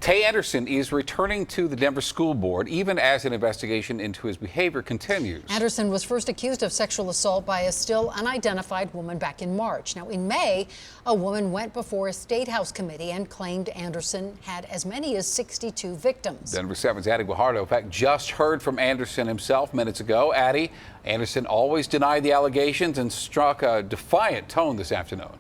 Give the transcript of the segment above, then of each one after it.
Tay Anderson is returning to the Denver School Board even as an investigation into his behavior continues. Anderson was first accused of sexual assault by a still unidentified woman back in March. Now, in May, a woman went before a State House committee and claimed Anderson had as many as 62 victims. Denver 7's Addie Guajardo, in fact, just heard from Anderson himself minutes ago. Addie, Anderson always denied the allegations and struck a defiant tone this afternoon.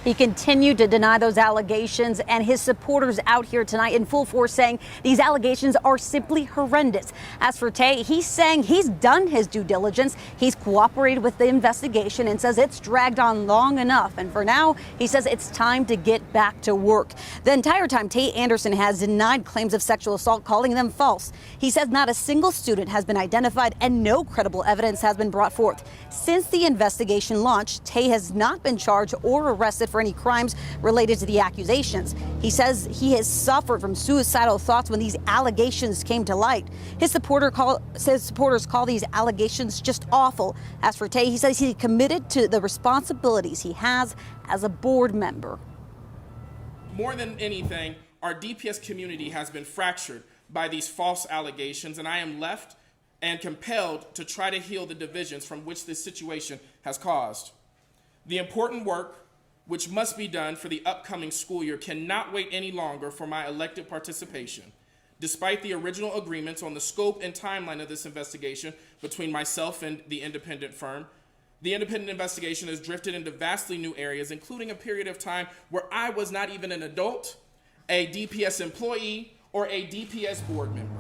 He continued to deny those allegations, and his supporters out here tonight in full force saying these allegations are simply horrendous. As for Tay, he's saying he's done his due diligence. He's cooperated with the investigation and says it's dragged on long enough. And for now, he says it's time to get back to work. The entire time, Tay Anderson has denied claims of sexual assault, calling them false. He says not a single student has been identified and no credible evidence has been brought forth. Since the investigation launched, Tay has not been charged or arrested for any crimes related to the accusations. He says he has suffered from suicidal thoughts when these allegations came to light. His supporters call these allegations just awful. As for Tay, he says he's committed to the responsibilities he has as a board member. More than anything, our DPS community has been fractured by these false allegations, and I am left and compelled to try to heal the divisions from which this situation has caused. The important work which must be done for the upcoming school year cannot wait any longer for my elected participation. Despite the original agreements on the scope and timeline of this investigation between myself and the independent firm, the independent investigation has drifted into vastly new areas, including a period of time where I was not even an adult, a DPS employee, or a DPS board member.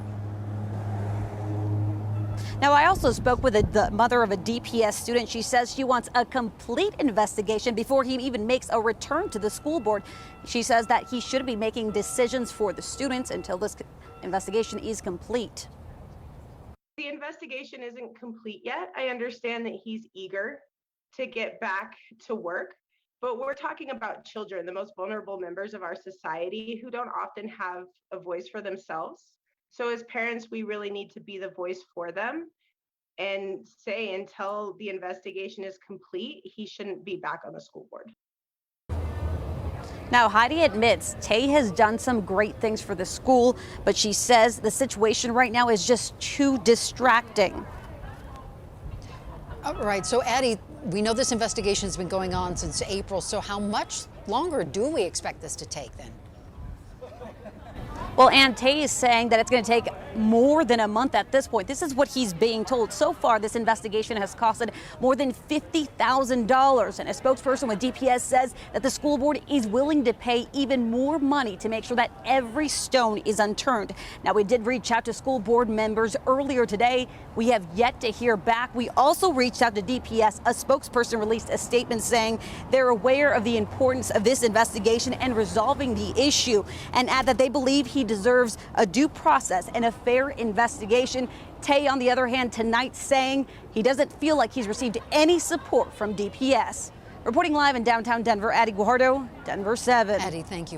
Now, I also spoke with the mother of a DPS student. She says she wants a complete investigation before he even makes a return to the school board. She says that he shouldn't be making decisions for the students until this investigation is complete. The investigation isn't complete yet. I understand that he's eager to get back to work, but we're talking about children, the most vulnerable members of our society who don't often have a voice for themselves. So as parents, we really need to be the voice for them and say until the investigation is complete, he shouldn't be back on the school board. Now, Heidi admits Tay has done some great things for the school, but she says the situation right now is just too distracting. All right, so Addie, we know this investigation has been going on since April, so how much longer do we expect this to take then? Well, Ann, Tay is saying that it's going to take more than a month at this point. This is what he's being told. So far, this investigation has costed more than $50,000. And a spokesperson with DPS says that the school board is willing to pay even more money to make sure that every stone is unturned. Now, we did reach out to school board members earlier today. We have yet to hear back. We also reached out to DPS. A spokesperson released a statement saying they're aware of the importance of this investigation and resolving the issue, and add that they believe he deserves a due process and a fair investigation. Tay, on the other hand, tonight saying he doesn't feel like he's received any support from DPS. Reporting live in downtown Denver, Addie Guajardo, Denver 7. Addie, thank you for